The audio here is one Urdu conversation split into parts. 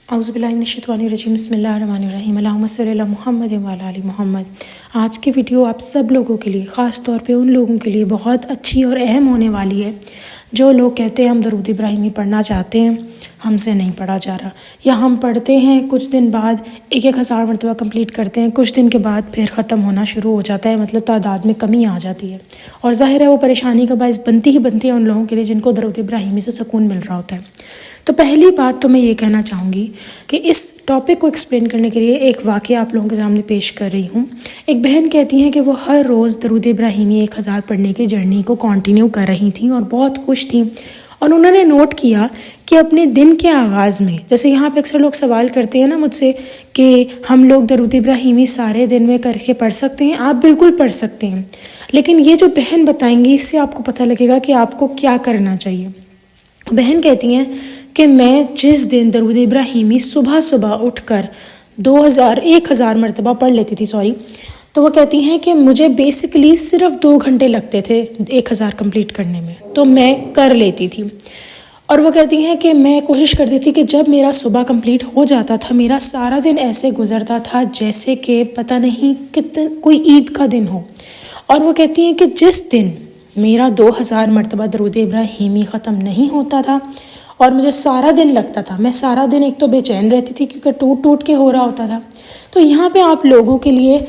اعوذ باللہ من الشیطان الرجیم بسم اللہ الرحمن الرحیم اللہم صلی علی محمد وعلی آل محمد۔ آج کی ویڈیو آپ سب لوگوں کے لیے، خاص طور پہ ان لوگوں کے لیے بہت اچھی اور اہم ہونے والی ہے جو لوگ کہتے ہیں ہم درود ابراہیمی پڑھنا چاہتے ہیں، ہم سے نہیں پڑھا جا رہا، یا ہم پڑھتے ہیں کچھ دن بعد 1000 مرتبہ کمپلیٹ کرتے ہیں، کچھ دن کے بعد پھر ختم ہونا شروع ہو جاتا ہے، مطلب تعداد میں کمی آ جاتی ہے، اور ظاہر ہے وہ پریشانی کا باعث بنتی ہے ان لوگوں کے لیے جن کو درود ابراہیمی سے سکون مل رہا ہوتا ہے۔ تو پہلی بات تو میں یہ کہنا چاہوں گی کہ اس ٹاپک کو ایکسپلین کرنے کے لیے ایک واقعہ آپ لوگوں کے سامنے پیش کر رہی ہوں۔ ایک بہن کہتی ہیں کہ وہ ہر روز درود ابراہیمی 1000 پڑھنے کی جرنی کو کنٹینیو کر رہی تھیں اور بہت خوش تھیں، اور انہوں نے نوٹ کیا کہ اپنے دن کے آغاز میں، جیسے یہاں پہ اکثر لوگ سوال کرتے ہیں نا مجھ سے کہ ہم لوگ درود ابراہیمی سارے دن میں کر کے پڑھ سکتے ہیں، آپ بالکل پڑھ سکتے ہیں، لیکن یہ جو بہن بتائیں گی اس سے آپ کو پتہ لگے گا کہ آپ کو کیا کرنا چاہیے۔ بہن کہتی ہیں کہ میں جس دن درود ابراہیمی صبح اٹھ کر 1000 مرتبہ پڑھ لیتی تھی تو وہ کہتی ہیں کہ مجھے بیسیکلی صرف 2 گھنٹے لگتے تھے 1000 کمپلیٹ کرنے میں، تو میں کر لیتی تھی۔ اور وہ کہتی ہیں کہ میں کوشش کرتی تھی کہ جب میرا صبح کمپلیٹ ہو جاتا تھا میرا سارا دن ایسے گزرتا تھا جیسے کہ پتہ نہیں کوئی عید کا دن ہو۔ اور وہ کہتی ہیں کہ جس دن میرا 2000 مرتبہ درود ابراہیمی ختم نہیں ہوتا تھا اور مجھے سارا دن لگتا تھا، میں سارا دن ایک تو بے چین رہتی تھی کیونکہ ٹوٹ کے ہو رہا ہوتا تھا۔ تو یہاں پہ آپ لوگوں کے لیے،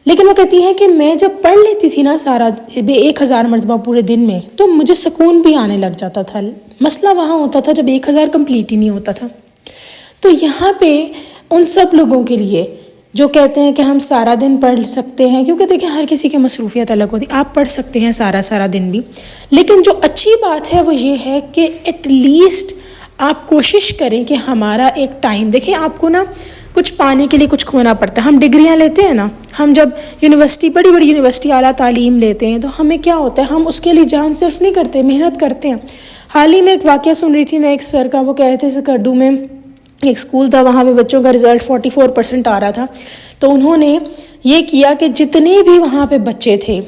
لیکن وہ کہتی ہے کہ میں جب پڑھ لیتی تھی نا 1000 مرتبہ پورے دن میں تو مجھے سکون بھی آنے لگ جاتا تھا۔ مسئلہ وہاں ہوتا تھا جب 1000 کمپلیٹ ہی نہیں ہوتا تھا۔ تو یہاں پہ ان سب لوگوں کے لیے جو کہتے ہیں کہ ہم سارا دن پڑھ سکتے ہیں، کیونکہ دیکھیں ہر کسی کی مصروفیت الگ ہوتی ہے، آپ پڑھ سکتے ہیں سارا دن بھی، لیکن جو اچھی بات ہے وہ یہ ہے کہ ایٹ لیسٹ آپ کوشش کریں کہ ہمارا ایک ٹائم، دیکھیں آپ کو نا کچھ پانے کے لیے کچھ کھونا پڑتا ہے۔ ہم ڈگریاں لیتے ہیں نا، ہم جب بڑی یونیورسٹی اعلیٰ تعلیم لیتے ہیں تو ہمیں کیا ہوتا ہے، ہم اس کے لیے جان صرف نہیں کرتے، محنت کرتے ہیں۔ حال ہی میں ایک واقعہ سن رہی تھی میں، ایک سر کا، وہ کہہ رہے تھے سکردو میں ایک اسکول تھا، وہاں پہ بچوں کا رزلٹ 44% آ رہا تھا، تو انہوں نے یہ کیا کہ جتنے بھی وہاں پہ بچے تھے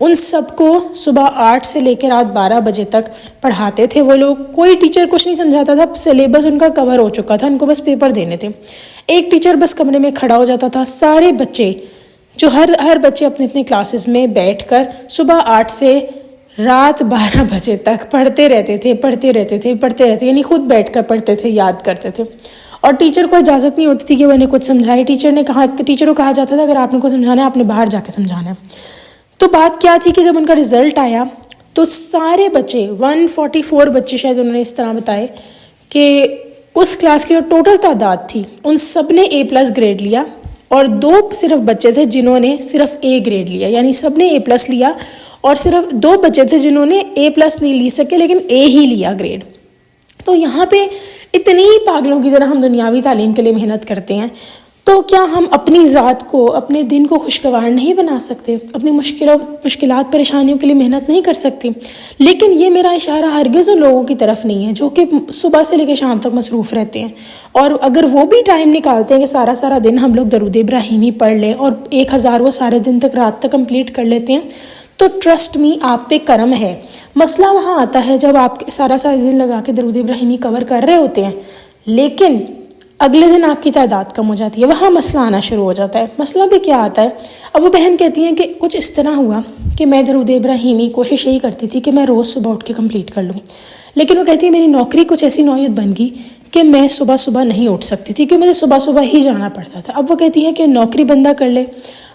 ان سب کو صبح 8 سے لے کے رات 12 بجے تک پڑھاتے تھے وہ لوگ۔ کوئی ٹیچر کچھ نہیں سمجھاتا تھا، سلیبس ان کا کور ہو چکا تھا، ان کو بس پیپر دینے تھے۔ ایک ٹیچر بس کمرے میں کھڑا ہو جاتا تھا، سارے بچے جو ہر بچے اپنے کلاسز میں بیٹھ کر صبح 8 سے رات 12 بجے تک پڑھتے رہتے، یعنی خود بیٹھ کر پڑھتے تھے، یاد کرتے تھے، اور ٹیچر کو اجازت نہیں ہوتی تھی کہ وہ انہیں کچھ سمجھائے۔ ٹیچر کو کہا جاتا تھا اگر آپ نے کچھ سمجھانا ہے آپ نے باہر جا کے سمجھانا ہے۔ تو بات کیا تھی کہ جب ان کا رزلٹ آیا تو سارے بچے 144 بچے شاید انہوں نے اس طرح بتائے کہ اس کلاس کی جو ٹوٹل تعداد تھی ان سب نے A+ گریڈ لیا، اور 2 صرف بچے تھے جنہوں نے صرف A گریڈ لیا، یعنی سب نے A+ لیا، اور صرف 2 بچے تھے جنہوں نے A+ نہیں لی سکے لیکن A ہی لیا گریڈ۔ تو یہاں پہ اتنی پاگلوں کی طرح ہم دنیاوی تعلیم کے لیے محنت کرتے ہیں، تو کیا ہم اپنی ذات کو، اپنے دن کو خوشگوار نہیں بنا سکتے؟ اپنی مشکلات پریشانیوں کے لیے محنت نہیں کر سکتے؟ لیکن یہ میرا اشارہ ہرگز ان لوگوں کی طرف نہیں ہے جو کہ صبح سے لے کے شام تک مصروف رہتے ہیں، اور اگر وہ بھی ٹائم نکالتے ہیں کہ سارا دن ہم لوگ درود ابراہیمی پڑھ لیں اور 1000 وہ سارے دن تک رات تک کمپلیٹ کر لیتے ہیں، تو ٹرسٹ می آپ پہ کرم ہے۔ مسئلہ وہاں آتا ہے جب آپ سارا دن لگا کے درود ابراہیمی کور کر رہے ہوتے ہیں لیکن اگلے دن آپ کی تعداد کم ہو جاتی ہے، وہاں مسئلہ آنا شروع ہو جاتا ہے۔ مسئلہ بھی کیا آتا ہے، اب وہ بہن کہتی ہیں کہ کچھ اس طرح ہوا کہ میں درود ابراہیمی کوشش یہی کرتی تھی کہ میں روز صبح اٹھ کے کمپلیٹ کر لوں، لیکن وہ کہتی ہے میری نوکری کچھ ایسی نوعیت بن گئی کہ میں صبح نہیں اٹھ سکتی تھی کیونکہ مجھے صبح ہی جانا پڑتا تھا۔ اب وہ کہتی ہے کہ نوکری بندہ کر لے،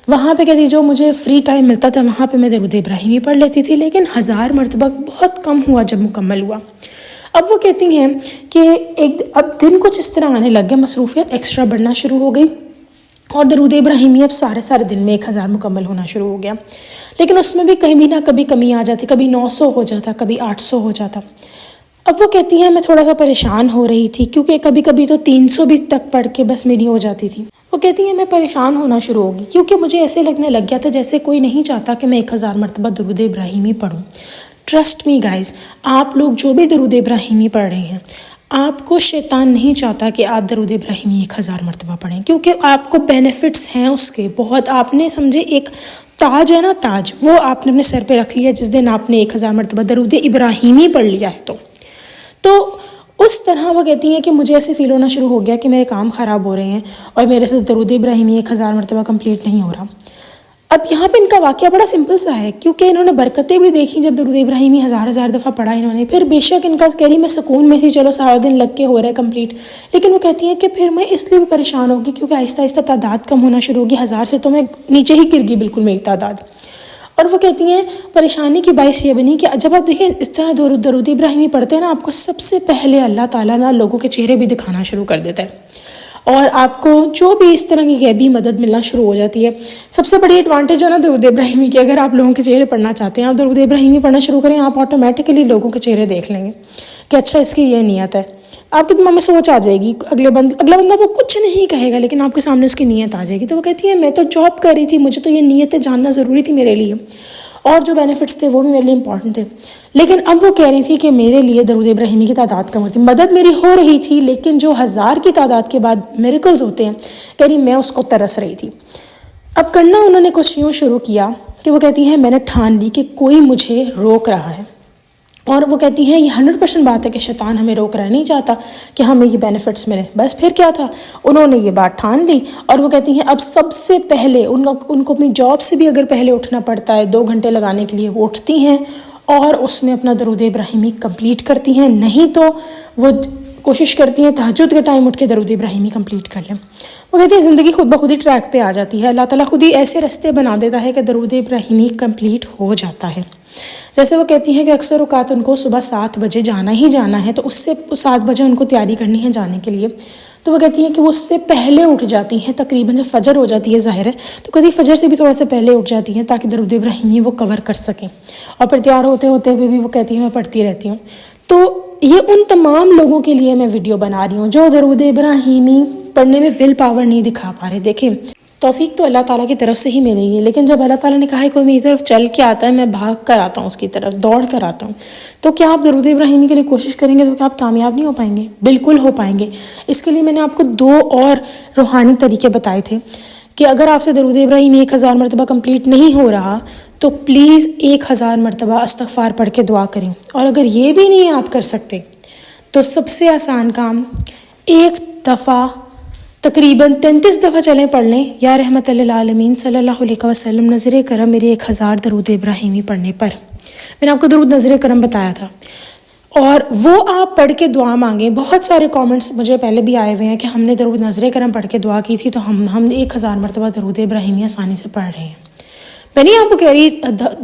وہاں پہ کہتی جو مجھے فری ٹائم ملتا تھا وہاں پہ میں درود ابراہیمی پڑھ لیتی تھی، لیکن 1000 مرتبہ بہت کم ہوا جب مکمل ہوا۔ اب وہ کہتی ہیں کہ اب دن کچھ اس طرح آنے لگ گئے، مصروفیت ایکسٹرا بڑھنا شروع ہو گئی، اور درود ابراہیمی اب سارے دن میں 1000 مکمل ہونا شروع ہو گیا، لیکن اس میں بھی کہیں نہ کبھی کمی آ جاتی، کبھی 900 ہو جاتا، کبھی 800 ہو جاتا۔ اب وہ کہتی ہیں میں تھوڑا سا پریشان ہو رہی تھی کیونکہ کبھی تو 300 بھی تک پڑھ کے بس میری ہو جاتی تھی۔ وہ کہتی ہیں میں پریشان ہونا شروع ہوگی کیونکہ مجھے ایسے لگنے لگ گیا تھا جیسے کوئی نہیں چاہتا کہ میں 1000 مرتبہ درود ابراہیمی پڑھوں۔ ٹرسٹ می گائز، آپ لوگ جو بھی درود ابراہیمی پڑھ رہے ہیں، آپ کو شیطان نہیں چاہتا کہ آپ درود ابراہیمی 1000 مرتبہ پڑھیں، کیونکہ آپ کو بینیفٹس ہیں اس کے بہت۔ آپ نے سمجھے ایک تاج ہے نا، تاج، وہ آپ نے اپنے سر پہ رکھ لیا جس دن آپ نے 1000 مرتبہ درود ابراہیمی پڑھ لیا ہے۔ تو اس طرح وہ کہتی ہیں کہ مجھے ایسے فیل ہونا شروع ہو گیا کہ میرے کام خراب ہو رہے ہیں اور میرے سے درود ابراہیمی 1000 مرتبہ کمپلیٹ نہیں ہو رہا۔ اب یہاں پہ ان کا واقعہ بڑا سمپل سا ہے، کیونکہ انہوں نے برکتیں بھی دیکھی جب درود ابراہیمی 1000 دفعہ پڑھا انہوں نے۔ پھر بے شک ان کا کہہ رہی میں سکون میں تھی، چلو سارا دن لگ کے ہو رہا ہے کمپلیٹ، لیکن وہ کہتی ہیں کہ پھر میں اس لیے بھی پریشان ہوگی کیونکہ آہستہ آہستہ تعداد کم ہونا شروع ہوگی، 1000 سے تو میں نیچے ہی گر گئی بالکل میری تعداد۔ اور وہ کہتی ہیں پریشانی کی باعث یہ بنی کہ جب آپ دیکھیں اس طرح درود ابراہیمی پڑھتے ہیں نا، آپ کو سب سے پہلے اللہ تعالیٰ نا لوگوں کے چہرے بھی دکھانا شروع کر دیتا ہے، اور آپ کو جو بھی اس طرح کی غیبی مدد ملنا شروع ہو جاتی ہے۔ سب سے بڑی ایڈوانٹیج ہے نا درود ابراہیمی کی، اگر آپ لوگوں کے چہرے پڑھنا چاہتے ہیں، آپ درود ابراہیمی پڑھنا شروع کریں، آپ آٹومیٹکلی لوگوں کے چہرے دیکھ لیں گے کہ اچھا اس کی یہ نیت ہے۔ آپ کے دماغ میں سوچ آ جائے گی، اگلا بندہ وہ کچھ نہیں کہے گا لیکن آپ کے سامنے اس کی نیت آ جائے گی۔ تو وہ کہتی ہے میں تو جاب کر رہی تھی، مجھے تو یہ نیتیں جاننا ضروری تھی میرے لیے، اور جو بینیفٹس تھے وہ بھی میرے لیے امپورٹنٹ تھے، لیکن اب وہ کہہ رہی تھی کہ میرے لیے درود ابراہیمی کی تعداد کم ہوتی، مدد میری ہو رہی تھی لیکن جو 1000 کی تعداد کے بعد میریکلز ہوتے ہیں، کہہ رہی میں اس کو ترس رہی تھی۔ اب کرنا انہوں نے کچھ یوں شروع کیا کہ وہ کہتی ہیں میں نے ٹھان لی کہ کوئی مجھے روک رہا ہے، اور وہ کہتی ہیں یہ 100% بات ہے کہ شیطان ہمیں روک رہا نہیں چاہتا کہ ہمیں یہ بینیفٹس ملیں۔ بس پھر کیا تھا، انہوں نے یہ بات ٹھان لی، اور وہ کہتی ہیں اب سب سے پہلے ان کو اپنی جاب سے بھی اگر پہلے اٹھنا پڑتا ہے 2 گھنٹے لگانے کے لیے، وہ اٹھتی ہیں اور اس میں اپنا درود ابراہیمی کمپلیٹ کرتی ہیں، نہیں تو وہ کوشش کرتی ہیں تہجد کے ٹائم اٹھ کے درود ابراہیمی کمپلیٹ کر لیں۔ وہ کہتی ہیں زندگی خود بخود ہی ٹریک پہ آ جاتی ہے، اللہ تعالیٰ خود ہی ایسے رستے بنا دیتا ہے کہ درود ابراہیمی کمپلیٹ ہو جاتا ہے۔ جیسے وہ کہتی ہیں کہ اکثر اوقات ان کو صبح 7 بجے جانا ہی جانا ہے، تو اس سے 7 بجے ان کو تیاری کرنی ہے جانے کے لیے، تو وہ کہتی ہیں کہ وہ اس سے پہلے اٹھ جاتی ہیں، تقریباً جب فجر ہو جاتی ہے ظاہر ہے، تو کبھی فجر سے بھی تھوڑا سا پہلے اٹھ جاتی ہیں تاکہ درود ابراہیمی وہ کور کر سکیں، اور پھر تیار ہوتے ہوئے بھی وہ کہتی ہیں میں پڑھتی رہتی ہوں۔ تو یہ ان تمام لوگوں کے لیے میں ویڈیو بنا رہی ہوں جو درود ابراہیمی پڑھنے میں ول پاور نہیں دکھا پا رہے۔ دیکھیں توفیق تو اللہ تعالیٰ کی طرف سے ہی ملے گی، لیکن جب اللہ تعالیٰ نے کہا ہے کوئی میری طرف چل کے آتا ہے میں بھاگ کر آتا ہوں، اس کی طرف دوڑ کر آتا ہوں، تو کیا آپ درود ابراہیمی کے لیے کوشش کریں گے تو کیا آپ کامیاب نہیں ہو پائیں گے؟ بالکل ہو پائیں گے۔ اس کے لیے میں نے آپ کو 2 اور روحانی طریقے بتائے تھے کہ اگر آپ سے درود ابراہیمی 1000 مرتبہ کمپلیٹ نہیں ہو رہا تو پلیز 1000 مرتبہ استغفار پڑھ کے دعا کریں، اور اگر یہ بھی نہیں آپ کر سکتے تو سب سے آسان کام، ایک دفعہ تقریباً 33 دفعہ چلیں پڑھ لیں یا رحمت للعالمین صلی اللہ علیہ وسلم نظر کرم میرے 1000 درود ابراہیمی پڑھنے پر۔ میں نے آپ کو درود نظر کرم بتایا تھا، اور وہ آپ پڑھ کے دعا مانگیں۔ بہت سارے کامنٹس مجھے پہلے بھی آئے ہوئے ہیں کہ ہم نے درود نظر کرم پڑھ کے دعا کی تھی تو ہم 1000 مرتبہ درود ابراہیمی آسانی سے پڑھ رہے ہیں۔ میں نہیں آپ کو کہہ رہی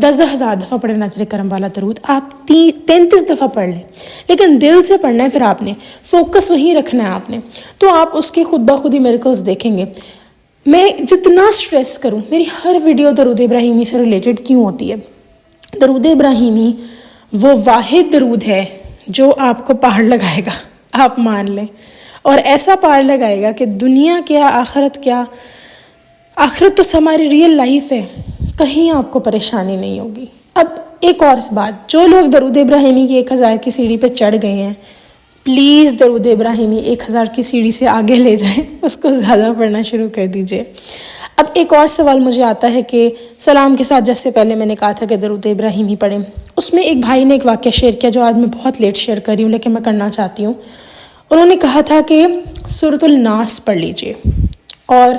10,000 دفعہ پڑھیں نظر کرم والا درود، آپ 33 دفعہ پڑھ لیں، لیکن دل سے پڑھنا ہے، پھر آپ نے فوکس وہیں رکھنا ہے آپ نے، تو آپ اس کے خود بخود ہی میریکلز دیکھیں گے۔ میں جتنا سٹریس کروں، میری ہر ویڈیو درود ابراہیمی سے ریلیٹڈ کیوں ہوتی ہے؟ درود ابراہیمی وہ واحد درود ہے جو آپ کو پہاڑ لگائے گا، آپ مان لیں، اور ایسا پہاڑ لگائے گا کہ دنیا کیا آخرت کیا، آخرت تو ہماری ریئل لائف ہے، کہیں آپ کو پریشانی نہیں ہوگی۔ اب ایک اور بات، جو لوگ درود ابراہیمی کی 1000 کی سیڑھی پہ چڑھ گئے ہیں، پلیز درود ابراہیمی 1000 کی سیڑھی سے آگے لے جائیں، اس کو زیادہ پڑھنا شروع کر دیجئے۔ اب ایک اور سوال مجھے آتا ہے کہ سلام کے ساتھ جیسے پہلے میں نے کہا تھا کہ درود ابراہیمی پڑھیں، اس میں ایک بھائی نے ایک واقعہ شیئر کیا جو آج میں بہت لیٹ شیئر کر رہی ہوں لیکن میں کرنا چاہتی ہوں۔ انہوں نے کہا تھا کہ سورۃ الناس پڑھ لیجئے اور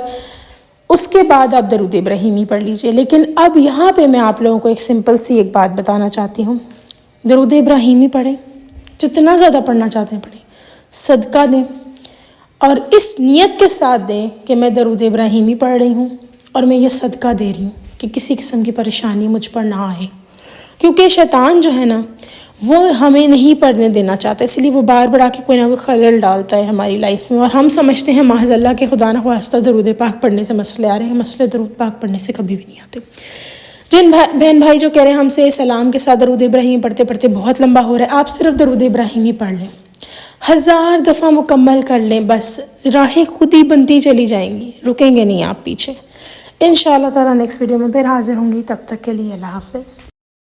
اس کے بعد آپ درود ابراہیمی پڑھ لیجئے، لیکن اب یہاں پہ میں آپ لوگوں کو ایک سمپل سی ایک بات بتانا چاہتی ہوں۔ درود ابراہیمی پڑھیں، جتنا زیادہ پڑھنا چاہتے ہیں پڑھیں، صدقہ دیں، اور اس نیت کے ساتھ دیں کہ میں درود ابراہیمی پڑھ رہی ہوں اور میں یہ صدقہ دے رہی ہوں کہ کسی قسم کی پریشانی مجھ پر نہ آئے، کیونکہ شیطان جو ہے نا وہ ہمیں نہیں پڑھنے دینا چاہتا، اس لیے وہ بار بار آ کے کوئی نہ کوئی خلل ڈالتا ہے ہماری لائف میں، اور ہم سمجھتے ہیں معاذ اللہ کہ خدا نہ خواستہ درود پاک پڑھنے سے مسئلے آ رہے ہیں، مسئلے درود پاک پڑھنے سے کبھی بھی نہیں آتے۔ جن بہن بھائی جو کہہ رہے ہیں ہم سے سلام کے ساتھ درود ابراہیمی پڑھتے پڑھتے بہت لمبا ہو رہا ہے، آپ صرف درود ابراہیمی پڑھ لیں، 1000 دفعہ مکمل کر لیں، بس راہیں خود ہی بنتی چلی جائیں گی، رکیں گے نہیں آپ پیچھے۔ انشاءاللہ تعالیٰ نیکسٹ ویڈیو میں پھر حاضر ہوں گی، تب تک کے لیے اللہ حافظ۔